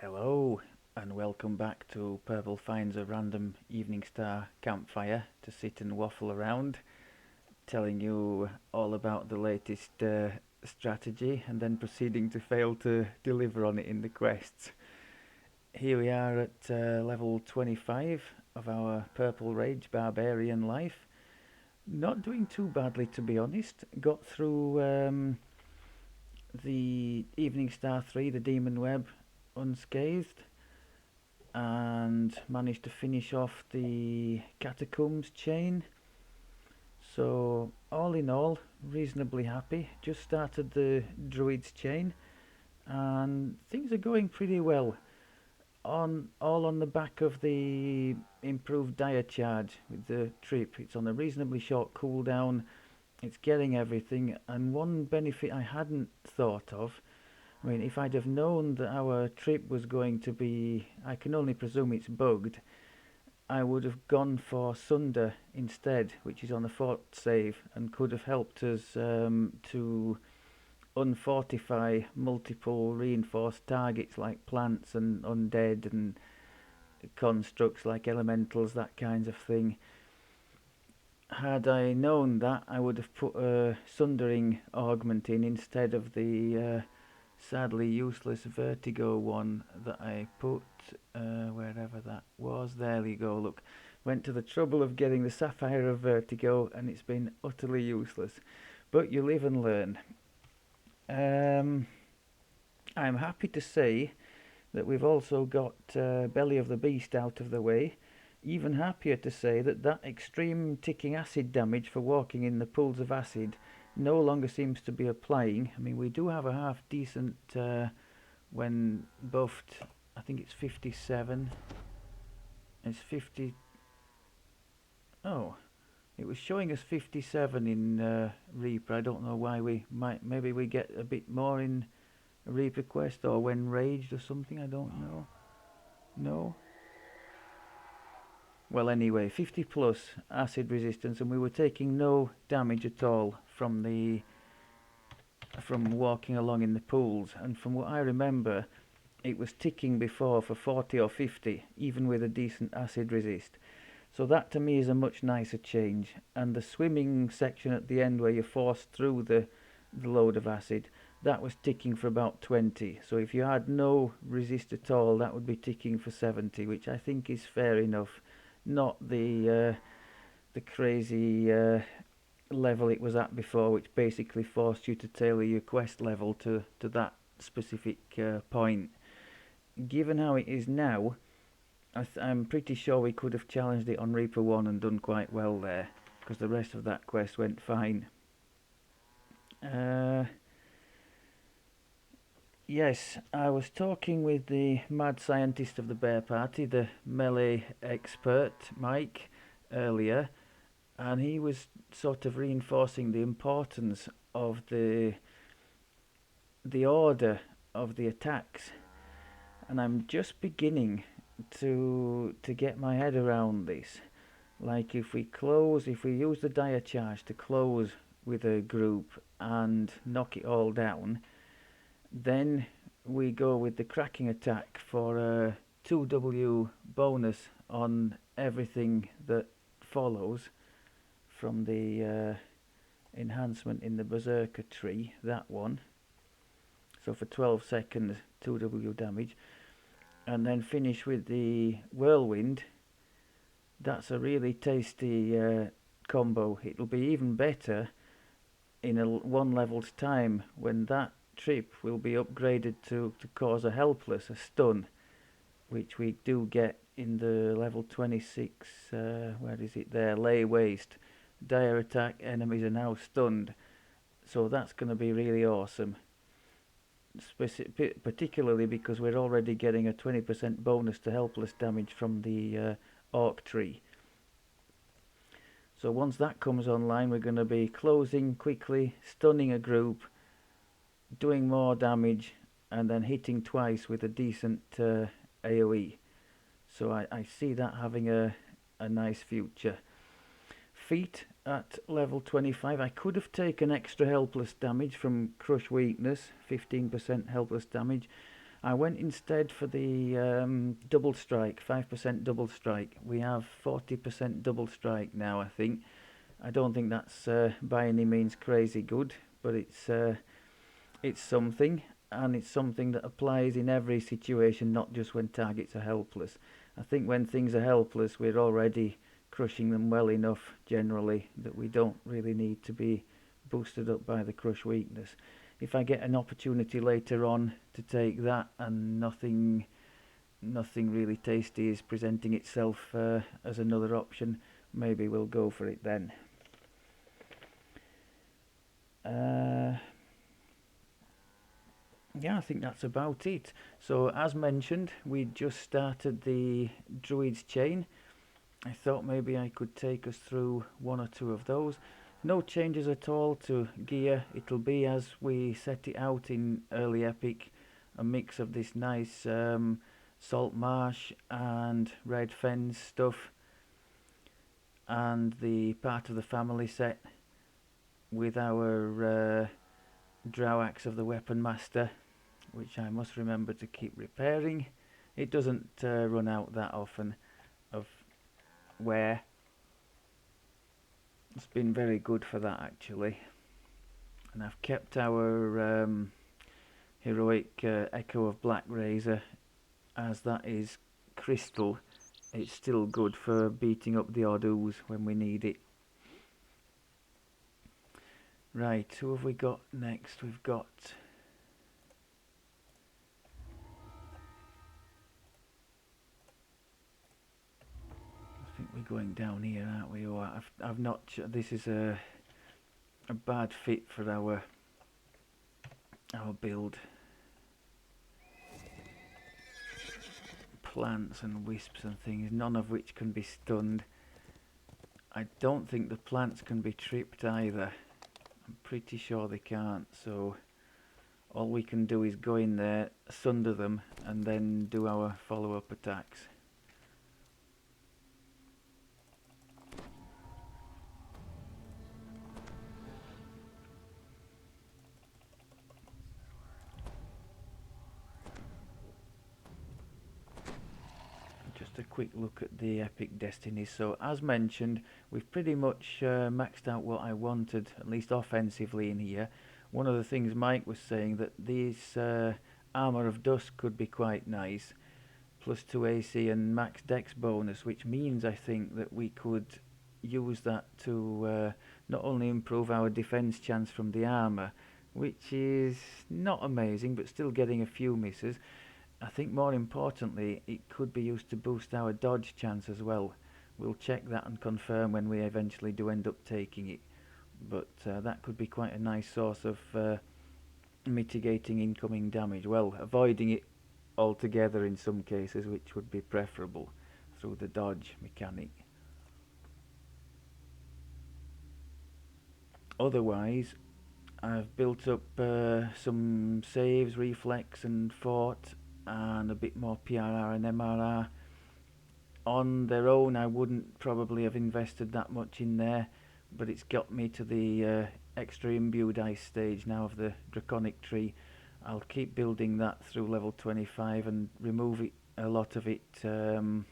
Hello, and welcome back to Purple Finds a random evening star campfire to sit and waffle around, telling you all about the latest strategy and then proceeding to fail to deliver on it in the quests. Here we are at level 25 of our Purple Rage Barbarian life. Not doing too badly, to be honest. Got through the Evening Star 3, the Demon Web, unscathed, and managed to finish off the Catacombs chain. So all in all, reasonably happy. Just started the Druids chain and things are going pretty well. All on the back of the improved dire charge with the trip. It's on a reasonably short cooldown. It's getting everything, and one benefit I hadn't thought of, I mean, if I'd have known that our trip was going to be, I can only presume it's bugged, I would have gone for Sunder instead, which is on a fort save, and could have helped us to unfortify multiple reinforced targets like plants and undead and constructs like elementals, that kind of thing. Had I known that, I would have put a sundering augment in instead of the sadly useless vertigo one that I put wherever that was. There you go, look. Went to the trouble of getting the sapphire of vertigo and it's been utterly useless. But you live and learn. I'm happy to say that we've also got Belly of the Beast out of the way. Even happier to say that that extreme ticking acid damage for walking in the pools of acid no longer seems to be applying. I mean, we do have a half decent when buffed. I think it's 57. It's 50. Oh, it was showing us 57 in Reaper. I don't know why we might. Maybe we get a bit more in Reaper quest or when raged or something. I don't know. No. Well, anyway, 50 plus acid resistance, and we were taking no damage at all from walking along in the pools. And from what I remember, it was ticking before for 40 or 50, even with a decent acid resist. So that to me is a much nicer change. And the swimming section at the end where you're forced through the load of acid, that was ticking for about 20. So if you had no resist at all, that would be ticking for 70, which I think is fair enough. Not the crazy level it was at before, which basically forced you to tailor your quest level to that specific point. Given how it is now, I'm pretty sure we could have challenged it on Reaper 1 and done quite well there, because the rest of that quest went fine. Yes, I was talking with the mad scientist of the bear party, the melee expert, Mike, earlier, and he was sort of reinforcing the importance of the order of the attacks. And I'm just beginning to get my head around this. Like if we use the dire charge to close with a group and knock it all down, then we go with the cracking attack for a 2W bonus on everything that follows from the enhancement in the Berserker tree, that one. So for 12 seconds, 2W damage. And then finish with the Whirlwind. That's a really tasty combo. It'll be even better in one level's time when that trip will be upgraded to cause a stun, which we do get in the level 26, where is it there, lay waste. Dire attack, enemies are now stunned. So that's going to be really awesome. Particularly because we're already getting a 20% bonus to helpless damage from the Orc tree. So once that comes online, we're going to be closing quickly, stunning a group, doing more damage, and then hitting twice with a decent AoE. So I see that having a nice future. Feat at level 25. I could have taken extra helpless damage from Crush Weakness, 15% helpless damage. I went instead for the double strike, 5% double strike. We have 40% double strike now, I think. I don't think that's by any means crazy good, but it's something, and it's something that applies in every situation, not just when targets are helpless. I think when things are helpless, we're already crushing them well enough generally that we don't really need to be boosted up by the crush weakness. If I get an opportunity later on to take that and nothing really tasty is presenting itself as another option, maybe we'll go for it then. Yeah, I think that's about it. So as mentioned, we just started the Druids chain. I thought maybe I could take us through one or two of those. No changes at all to gear. It'll be as we set it out in early Epic, a mix of this nice salt marsh and red fens stuff, and the part of the family set with our drow axe of the weapon master, which I must remember to keep repairing. It doesn't run out that often of wear. It's been very good for that actually. And I've kept our heroic Echo of Black Razor, as that is crystal. It's still good for beating up the odd ooze when we need it. Right, who have we got next? We've got... I think we're going down here, aren't we? Or I've not... This is a bad fit for our build. Plants and wisps and things, none of which can be stunned. I don't think the plants can be tripped either. I'm pretty sure they can't, so all we can do is go in there, sunder them, and then do our follow-up attacks. Just a quick look at the epic destinies. So as mentioned, we've pretty much maxed out what I wanted, at least offensively in here. One of the things Mike was saying, that these Armour of Dusk could be quite nice, plus 2 AC and max dex bonus, which means I think that we could use that to not only improve our defense chance from the armour, which is not amazing but still getting a few misses. I think more importantly, it could be used to boost our dodge chance as well. We'll check that and confirm when we eventually do end up taking it, but that could be quite a nice source of mitigating incoming damage, well, avoiding it altogether in some cases, which would be preferable through the dodge mechanic. Otherwise, I've built up some saves, reflex and fort, and a bit more PRR and MRR. On their own I wouldn't probably have invested that much in there, but it's got me to the extra imbued ice stage now of the draconic tree. I'll keep building that through level 25 and remove a lot of it to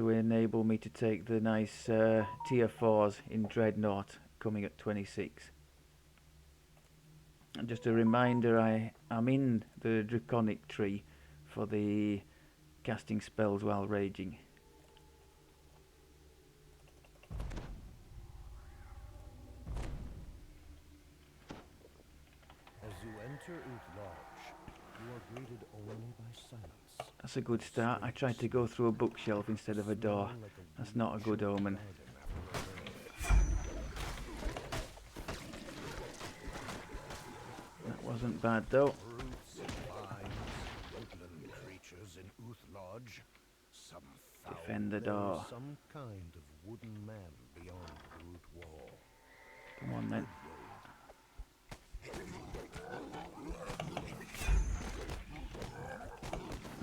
enable me to take the nice tier 4s in Dreadnought coming at 26. And just a reminder, I am in the draconic tree for the casting spells while raging. As you enter Uth Lodge, you are greeted only by silence. That's a good start. I tried to go through a bookshelf instead of a door. That's not a good omen. That wasn't bad though. Brutes, vines, woodland creatures in Uth Lodge. Some foul Defend the there is door. some kind of wooden man beyond the root wall. Come on then.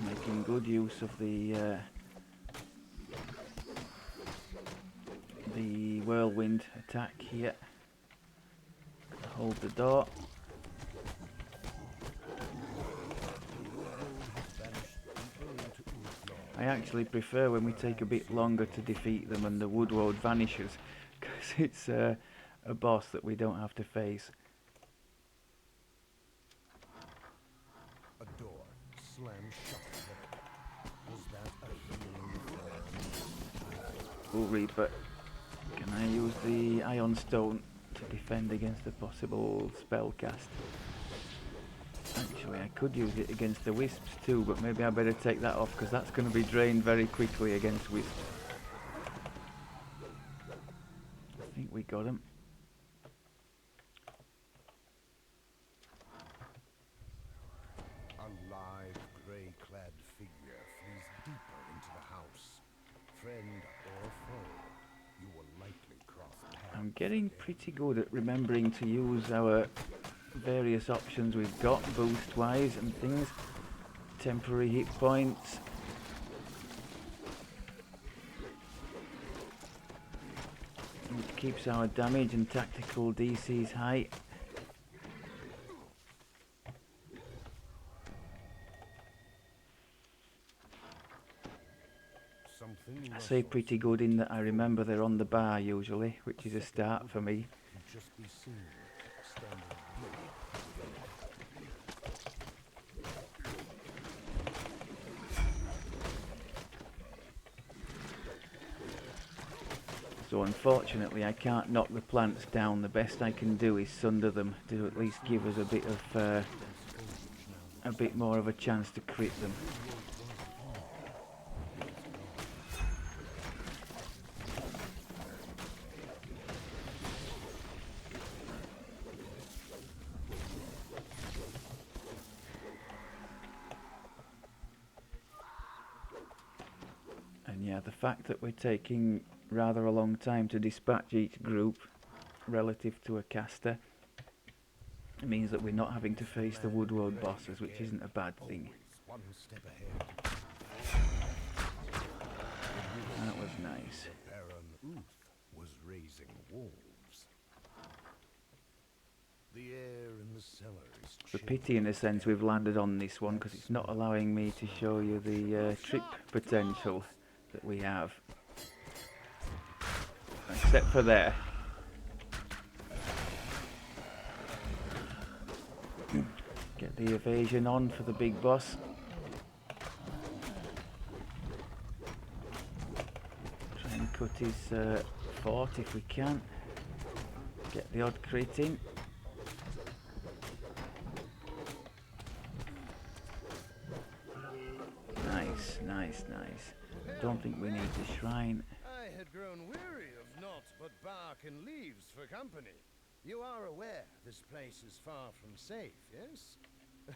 Making good use of the whirlwind attack here. Hold the door. I actually prefer when we take a bit longer to defeat them and the woodward vanishes, because it's a boss that we don't have to face. A door slammed shut ahead. Was that a healing firm? Ooh, Reaper. Can I use the Iron Stone to defend against a possible spell cast? Actually, I could use it against the wisps too, but maybe I better take that off because that's going to be drained very quickly against wisps. I think we got him. A lithe, grey-clad figure flees deeper into the house. Friend or foe, you will likely cross paths. I'm getting pretty good at remembering to use our various options we've got, boost-wise and things. Temporary hit points. It keeps our damage and tactical DCs high. Something I say pretty good in that I remember they're on the bar usually, which is a start for me. could just be seen, standing blade together. So unfortunately I can't knock the plants down. The best I can do is sunder them to at least give us a bit more of a chance to crit them. And yeah, the fact that we're taking rather a long time to dispatch each group relative to a caster means that we're not having to face the woodward bosses, which isn't a bad thing. One step ahead. That was nice. Baron Uth was raising wolves. The air in the cellar is The chill. pity in a sense we've landed on this one because it's not allowing me to show you the trip potential that we have. Except for there. Get the evasion on for the big boss. Try and cut his fort if we can. Get the odd crit in. Nice, nice, nice. Don't think we need the shrine. I had grown weary of naught but bark and leaves for company. You are aware this place is far from safe, yes?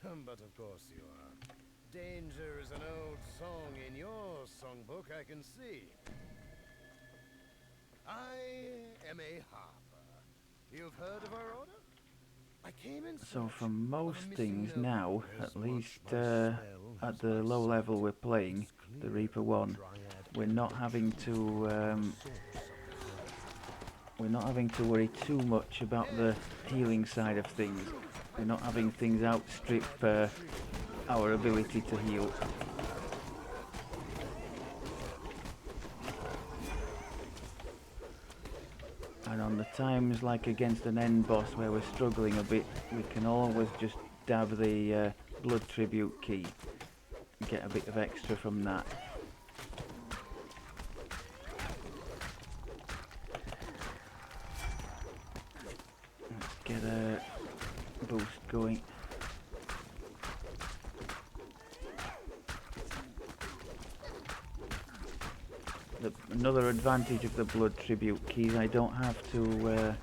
But of course you are. Danger is an old song in your songbook, I can see. I am a harper. You've heard of our order? I came in So search for of a most missing things noble. now, As at much least my spell at has the my low level sight, we're playing, it's the clear Reaper 1, Dryad we're not having to source of we're not having to worry too much about the healing side of things. We're not having things outstrip our ability to heal. And on the times like against an end boss where we're struggling a bit, we can always just dab the blood tribute key and get a bit of extra from that. Let's get a boost going. Another advantage of the blood tribute keys, I don't have to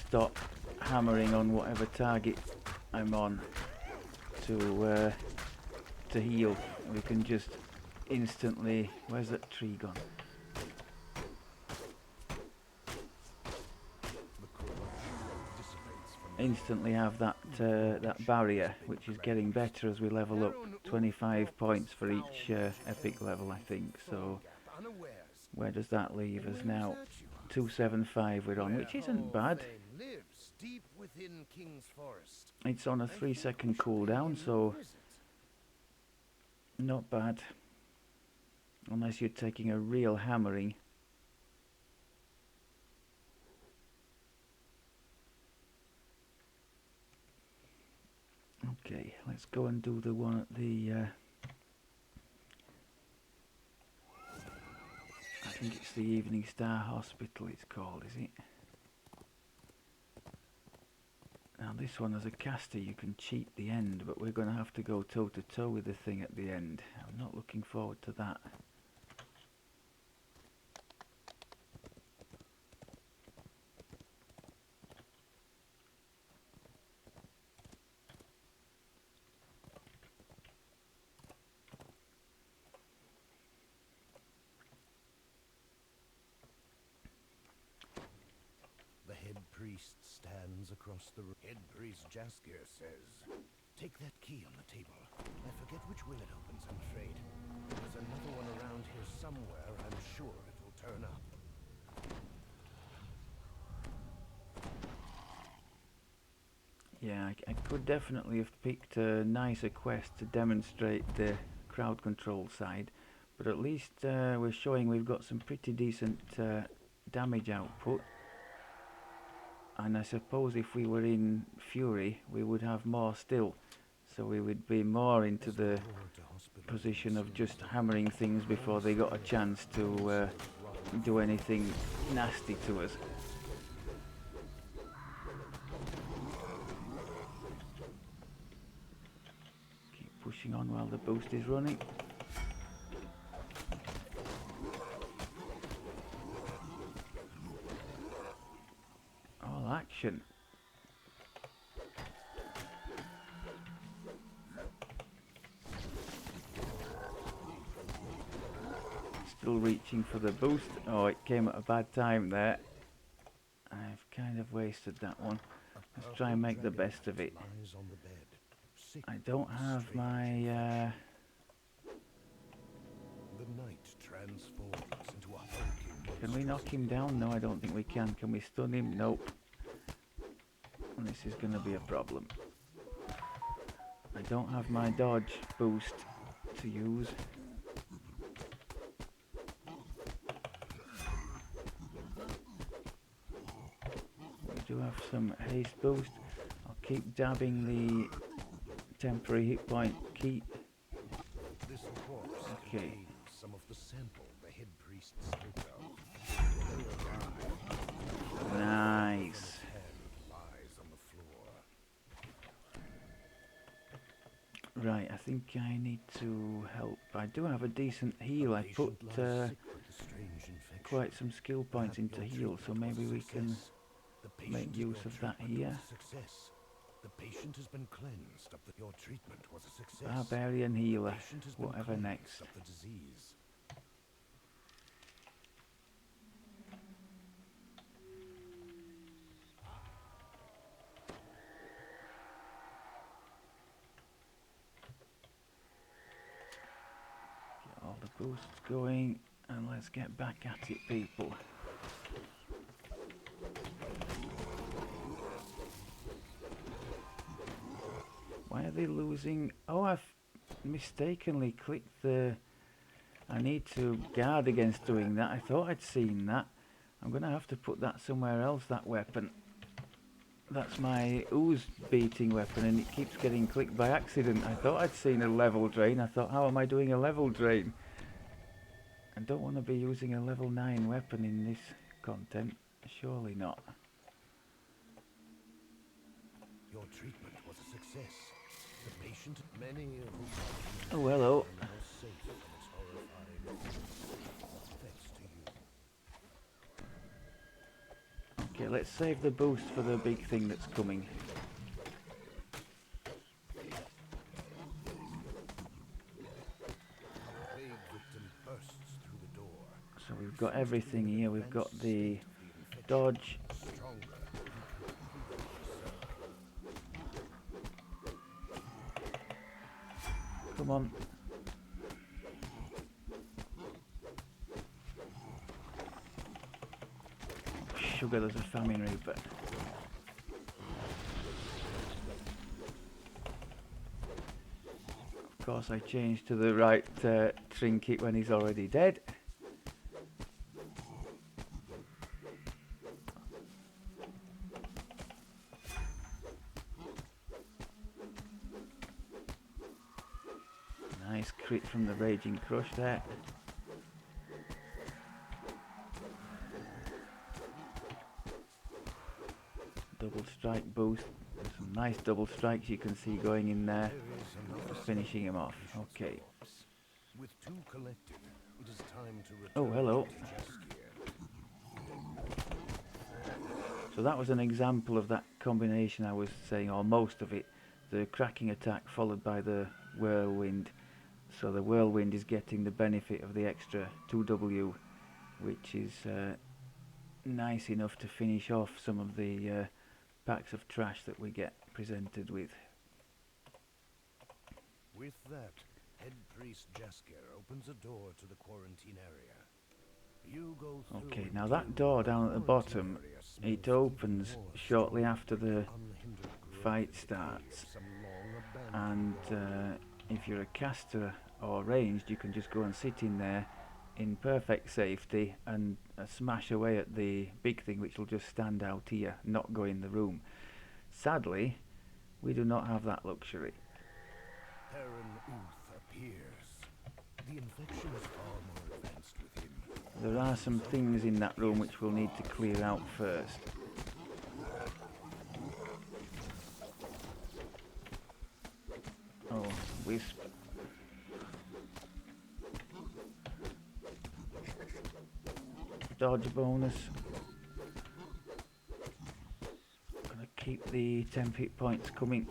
stop hammering on whatever target I'm on to heal. We can just instantly, where's that tree gone? Instantly have that that barrier, which is getting better as we level up. 25 points for each epic level, I think. So where does that leave us now? 275 we're on, which isn't bad. It's on a 3-second cooldown, so not bad. unless you're taking a real hammering. Okay, let's go and do the one at the I think it's the Evening Star Hospital it's called, is it? Now this one, as a caster you can cheat the end, but we're going to have to go toe to toe with the thing at the end. I'm not looking forward to that. The head priest stands across the room. Head priest Jaskier says, "Take that key on the table. I forget which way it opens, I'm afraid. There's another one around here somewhere. I'm sure it will turn up." Yeah, I could definitely have picked a nicer quest to demonstrate the crowd control side, but at least we're showing we've got some pretty decent damage output. And I suppose if we were in Fury we would have more still, so we would be more into the position of just hammering things before they got a chance to do anything nasty to us. Keep pushing on while the boost is running. All action. Still reaching for the boost. Oh, it came at a bad time there. I've kind of wasted that one. Let's try and make the best of it. I don't have my The knight transforms into a hulking. Can we knock him down? No, I don't think we can. Can we stun him? Nope. And this is going to be a problem. I don't have my dodge boost to use. We do have some haste boost. I'll keep dabbing the temporary hit point key. This corpse Okay. contains some of the sample the head priest spoke of. Nice. His hand lies on the floor. Right, I think I need to help. I do have a decent heal. I put Patient lies sick with the strange infection. quite some skill points Perhaps into your heal, so treatment was maybe a we can success. The patient make use your of that treatment here. was a success. The patient has been cleansed of your treatment was a success. Barbarian healer, Patient has been whatever cleansed next. of the disease. Get all the boosts going, and let's get back at it, people. Why are they losing? Oh, I've mistakenly clicked the... I need to guard against doing that. I thought I'd seen that. I'm going to have to put that somewhere else, that weapon. That's my ooze beating weapon, and it keeps getting clicked by accident. I thought I'd seen a level drain. I thought, how am I doing a level drain? I don't want to be using a level 9 weapon in this content. Surely not. Your treatment was a success. The patient, many who Oh, hello. are now safe from its horrifying effects to you. Okay, let's save the boost for the big thing that's coming. Plague victim bursts through the door. So we've got everything here. We've got the dodge. Stronger. Come on. Sugar, there's a famine reaper. Of course I changed to the right trinket when he's already dead. Nice crit from the Raging Crush there. Double strike boost. Some nice double strikes you can see going in there. Finishing him off. Okay. With two collected, it is time to return. Oh, hello. To Jaskier. So that was an example of that combination I was saying, or most of it. The cracking attack followed by the whirlwind. So the whirlwind is getting the benefit of the extra 2W, which is nice enough to finish off some of the packs of trash that we get presented with. With that, Head Priest Jaskier opens a door to the quarantine area. You go through. Okay, now that door down at the bottom, it opens shortly after the fight starts, and if you're a caster or ranged, you can just go and sit in there in perfect safety and smash away at the big thing, which will just stand out here, not go in the room. Sadly, we do not have that luxury. Heron Uth appears. The infection is far more advanced with him. There are some things in that room which we'll need to clear out first. Oh, Wisp. Dodge bonus. Gonna keep the 10 hit points coming.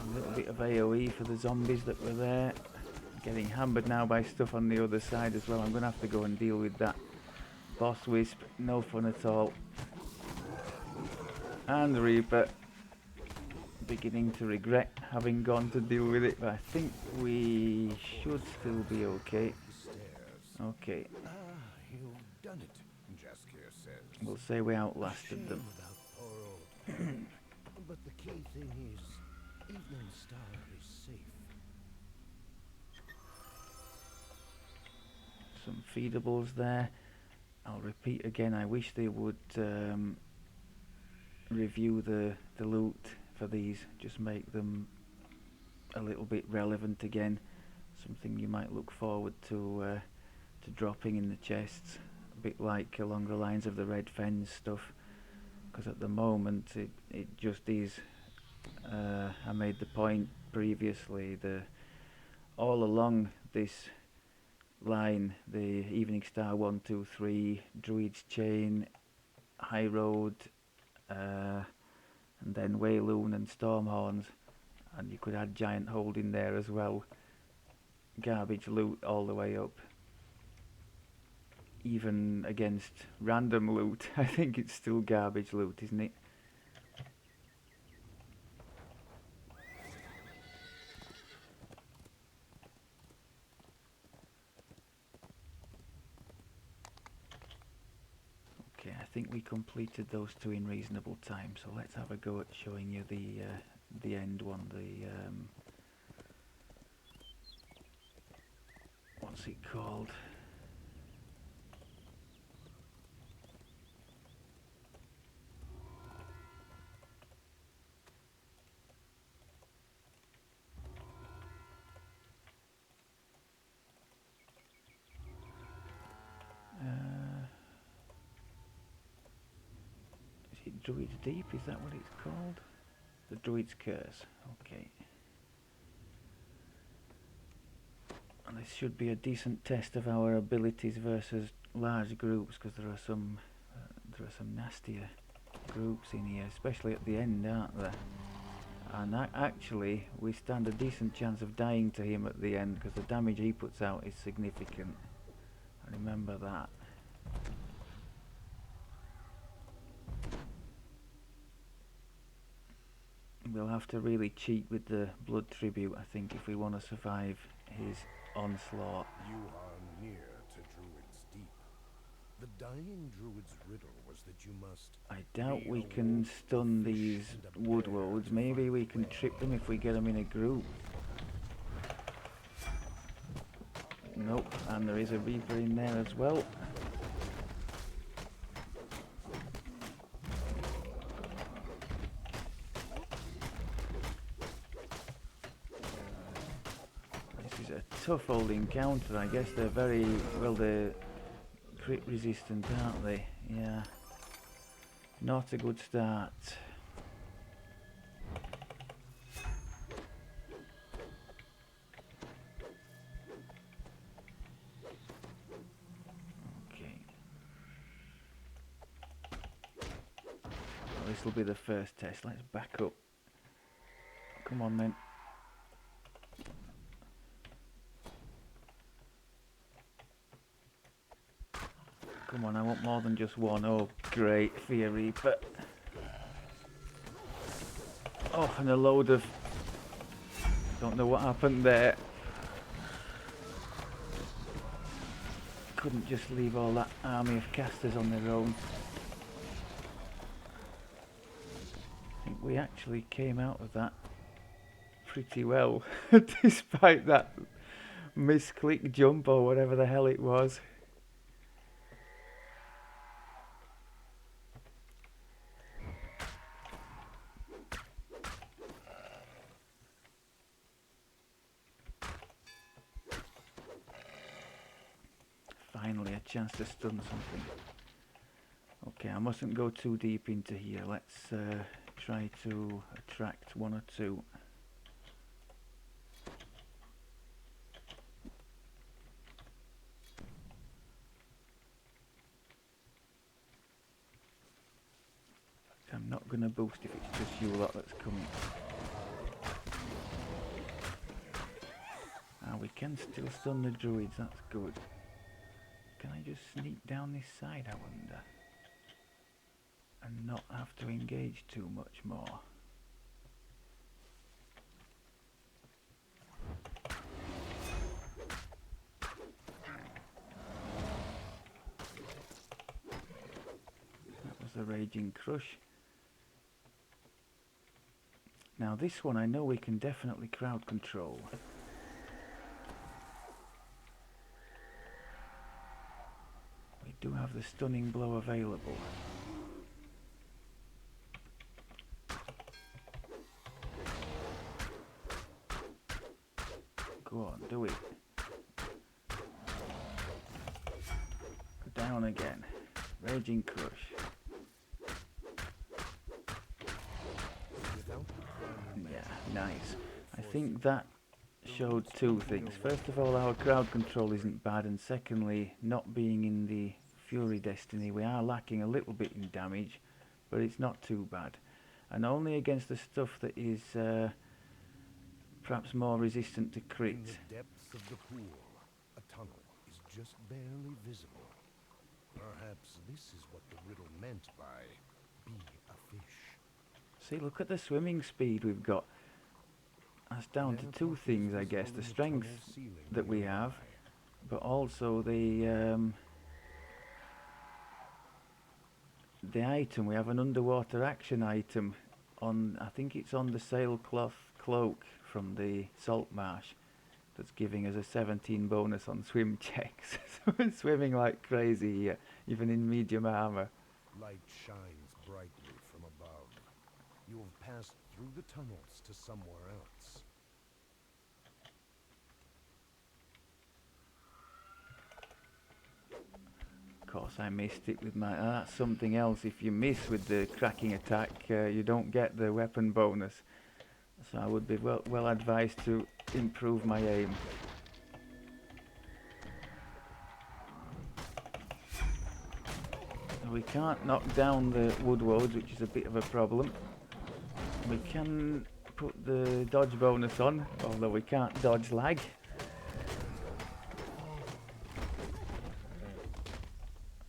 A little bit of AoE for the zombies that were there. Getting hammered now by stuff on the other side as well. I'm gonna have to go and deal with that. Boss Wisp, no fun at all. And the Reaper, beginning to regret having gone to deal with it, but I think we should still be okay. Okay. Ah, you've done it, Jaskier says. We'll say we outlasted them. But the key thing is, Evening Star is safe. Some feedables there. I'll repeat again, I wish they would review the loot for these, just make them a little bit relevant again, something you might look forward to dropping in the chests, a bit like along the lines of the Red Fens stuff, because at the moment it just is. I made the point previously, all along this line, the Evening Star 1, 2, 3, Druids Chain, High Road, and then Wayloon and Stormhorns, and you could add Giant Hold in there as well. Garbage loot all the way up. Even against random loot, I think it's still garbage loot, isn't it? Okay, I think we completed those two in reasonable time, so let's have a go at showing you the end one, what's it called? Is it Druid's Deep? Is that what it's called? The Druid's Curse. Okay. And this should be a decent test of our abilities versus large groups, because there are some nastier groups in here, especially at the end, aren't there? And actually, we stand a decent chance of dying to him at the end, because the damage he puts out is significant. Remember that. We'll have to really cheat with the blood tribute, I think, if we want to survive his onslaught. You are near to Druids deep. The dying Druid's riddle was that you must... I doubt be we a can wolf, stun a fish, these and a wood bear wolves. to Maybe find we the can way. trip them if we get them in a group. Nope, and there is a Reaper in there as well. This is a tough old encounter. I guess they're very, well, they're crit resistant, aren't they? Yeah. Not a good start. Okay. Well, this will be the first test. Let's back up. Come on then. Come on, I want more than just one. Oh, great, Fear Reaper. Oh, and a load of... Don't know what happened there. Couldn't just leave all that army of casters on their own. I think we actually came out of that pretty well, despite that misclick jump or whatever the hell it was. Finally a chance to stun something. Okay, I mustn't go too deep into here. Let's try to attract one or two. I'm not going to boost if it's just you lot that's coming. Ah, we can still stun the Druids, that's good. Can I just sneak down this side, I wonder? And not have to engage too much more. That was the Raging Crush. Now this one I know we can definitely crowd control. We do have the Stunning Blow available. Go on, do it. Down again. Raging Crush. Yeah, nice. I think that showed two things. First of all, our crowd control isn't bad, and secondly, not being in the Fury Destiny, we are lacking a little bit in damage, but it's not too bad. And only against the stuff that is perhaps more resistant to crit. In the depths of the pool, a tunnel is just barely visible. Perhaps this is what the riddle meant by be a fish. See, look at the swimming speed we've got. That's down to two things, I guess. The strength that we have, but also the item. We have an underwater action item on, I think it's on the sailcloth cloak from the salt marsh, that's giving us a 17 bonus on swim checks. So we're swimming like crazy here, even in medium armor. Light shines brightly from above. You have passed through the tunnels to somewhere else. Of course, I missed it with my... that's something else. If you miss with the cracking attack, you don't get the weapon bonus. So I would be well advised to improve my aim. So we can't knock down the wood woads, which is a bit of a problem. We can put the dodge bonus on, although we can't dodge lag.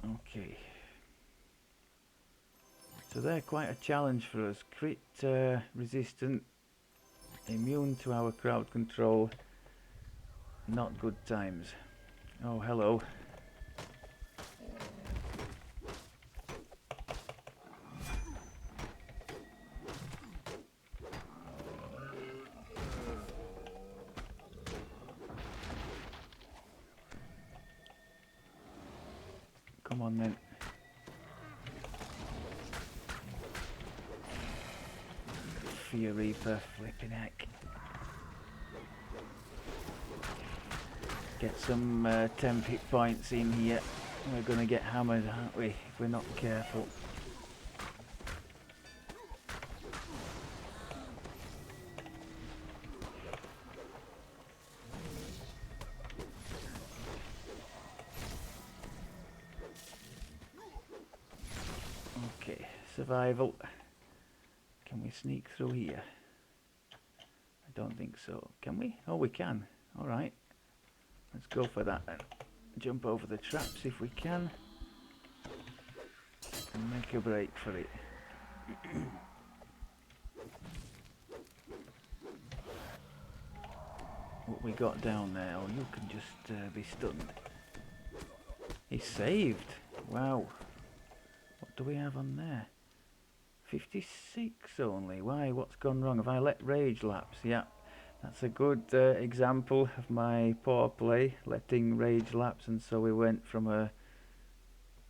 Okay. So they're quite a challenge for us. Crit resistant, immune to our crowd control. Not good times. Oh, hello. Come on then. Fear Reaper, flipping heck. Get some temp hit points in here. We're gonna get hammered, aren't we, if we're not careful. Okay, survival. Can we sneak through here? I don't think so. Can we? Oh, we can. Alright. Let's go for that then. Jump over the traps if we can. And make a break for it. What we got down there? Oh, you can just be stunned. He's saved. Wow. What do we have on there? 56 only. Why? What's gone wrong? Have I let rage lapse? Yeah. That's a good example of my poor play, letting rage lapse, and so we went from a...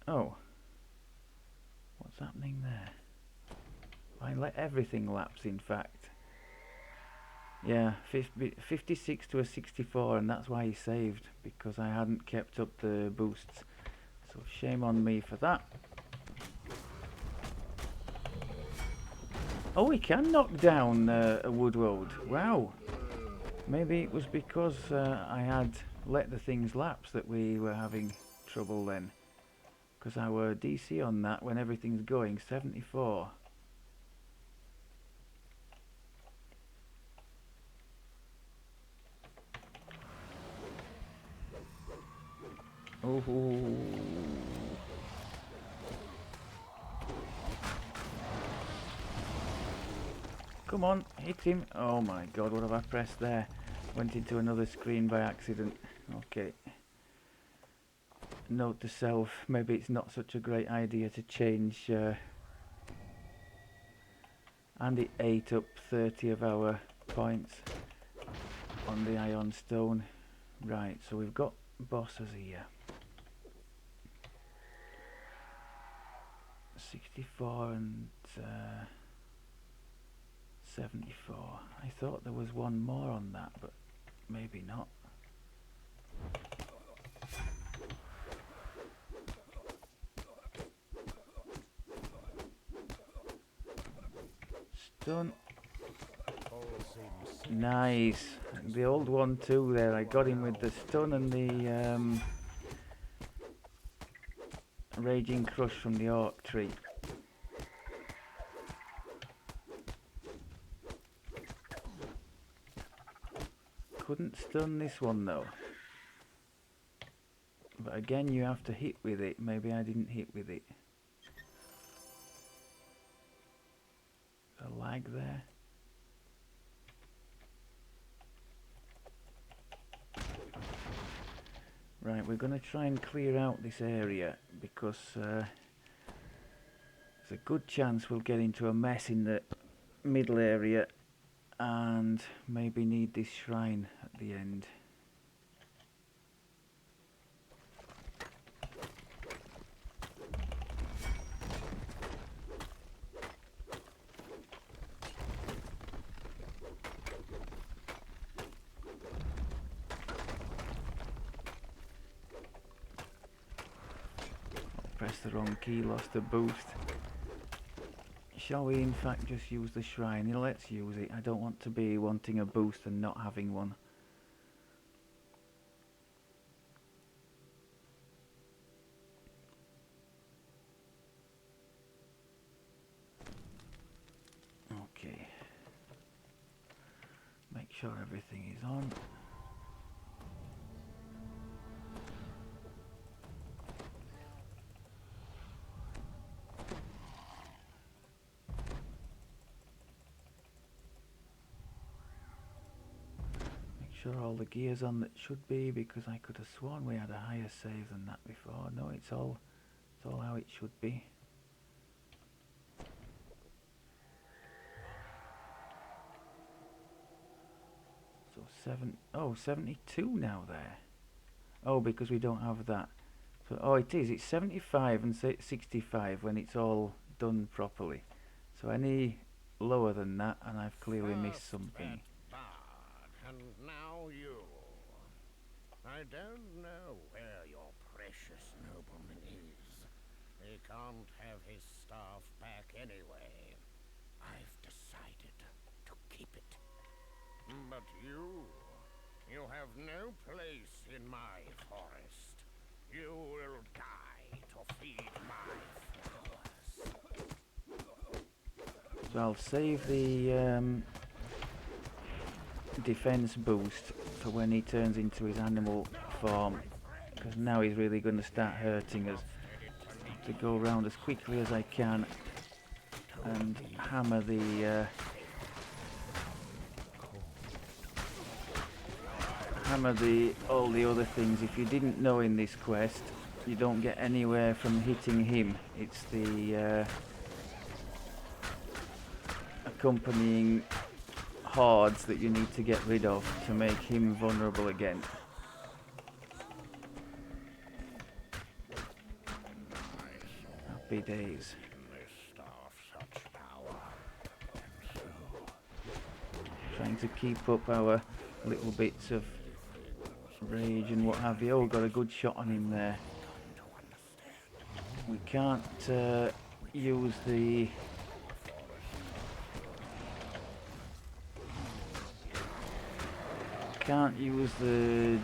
Oh. What's happening there? I let everything lapse, in fact. Yeah, 56 to a 64, and that's why he saved, because I hadn't kept up the boosts. So shame on me for that. Oh, we can knock down a woodroad. Wow. Maybe it was because I had let the things lapse that we were having trouble then. Because our DC on that, when everything's going, 74. Oh. Come on, hit him. Oh my god, what have I pressed there? Went into another screen by accident. Okay. Note to self, maybe it's not such a great idea to change. And it ate up 30 of our points on the Iron Stone. Right, so we've got bosses here. 64 and 74. I thought there was one more on that, but maybe not. Stun. Nice. The old one too there. I got him with the stun and the Raging Crush from the Orc tree. Couldn't stun this one though. But again, you have to hit with it. Maybe I didn't hit with it. There's a lag there. Right, we're going to try and clear out this area because there's a good chance we'll get into a mess in the middle area and maybe need this shrine at the end. Pressed the wrong key, lost a boost. Shall we in fact just use the shrine? Yeah, let's use it. I don't want to be wanting a boost and not having one. Okay. Make sure everything is on. sure all the gear's on that should be, because I could have sworn we had a higher save than that before. No, it's all how it should be. So 72 now there. Oh, because we don't have that. So, oh, it is. It's 75 and 65 when it's all done properly. So any lower than that, and I've clearly missed something. Bard, and now you. I don't know where your precious nobleman is. He can't have his staff back anyway. I've decided to keep it. But you have no place in my forest. You will die to feed my flowers. So I'll save the defense boost for when he turns into his animal form, because now he's really going to start hurting us. To go around as quickly as I can and hammer all the other things. If you didn't know in this quest, you don't get anywhere from hitting him. It's the accompanying hordes that you need to get rid of to make him vulnerable again. Happy days. Trying to keep up our little bits of rage and what have you. Oh, got a good shot on him there. We can't use the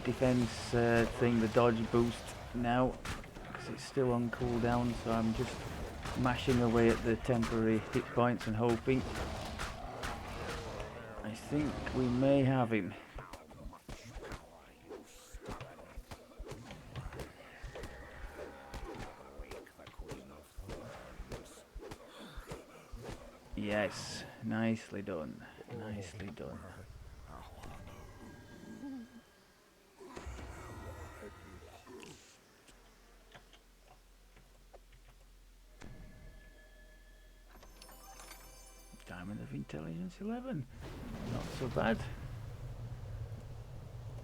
defense thing, the dodge boost now, because it's still on cooldown, so I'm just mashing away at the temporary hit points and hoping. I think we may have him. Yes, nicely done, nicely done. Diamond of Intelligence 11, not so bad.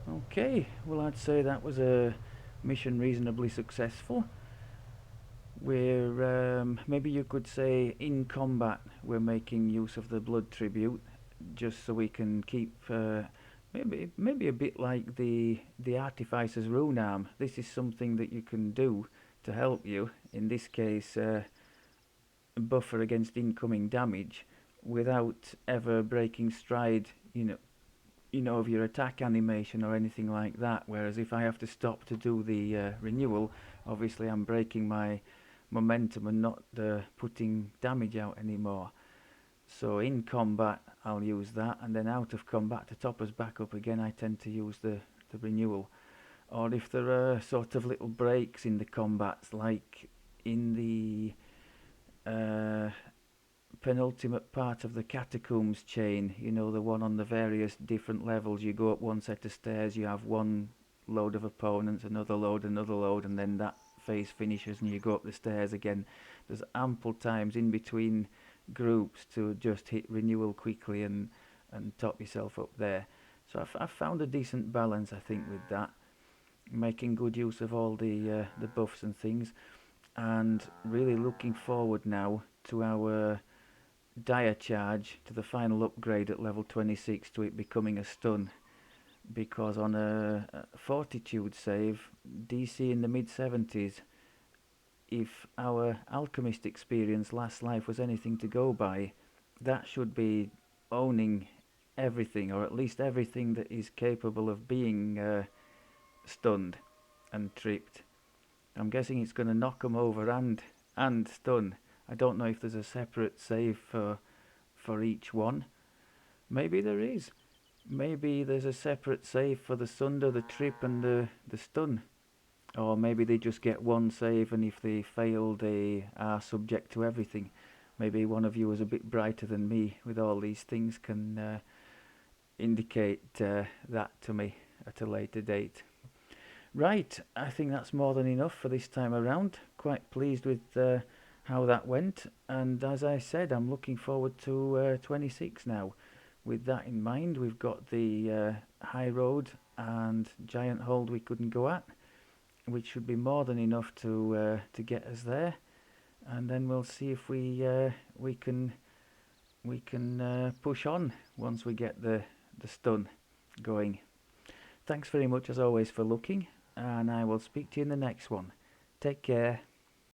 Okay, well, I'd say that was a mission reasonably successful. We're, maybe you could say, in combat we're making use of the blood tribute, just so we can keep, maybe a bit like the Artificer's rune arm. This is something that you can do to help you, in this case, buffer against incoming damage without ever breaking stride, you know, of your attack animation or anything like that. Whereas if I have to stop to do the renewal, obviously I'm breaking my momentum and not putting damage out anymore. So in combat I'll use that, and then out of combat to top us back up again I tend to use the renewal. Or if there are sort of little breaks in the combats, like in the penultimate part of the catacombs chain, you know, the one on the various different levels. You go up one set of stairs, you have one load of opponents, another load, and then that phase finishes and you go up the stairs again. There's ample times in between groups to just hit renewal quickly and top yourself up there. So I've found a decent balance, I think, with that, making good use of all the buffs and things, and really looking forward now to our dire charge, to the final upgrade at level 26, to it becoming a stun, because on a fortitude save, DC in the mid 70s, if our alchemist experience last life was anything to go by, that should be owning everything, or at least everything that is capable of being stunned and tripped. I'm guessing it's going to knock them over and stun. I don't know if there's a separate save for each one. Maybe there is. Maybe there's a separate save for the sunder, the trip, and the stun. Or maybe they just get one save, and if they fail, they are subject to everything. Maybe one of you is a bit brighter than me with all these things, can indicate that to me at a later date. Right, I think that's more than enough for this time around. Quite pleased with how that went, and as I said, I'm looking forward to 26 now. With that in mind, we've got the high road and giant hold we couldn't go at, which should be more than enough to get us there, and then we'll see if we can push on once we get the stun going. Thanks very much as always for looking, and I will speak to you in the next one. Take care.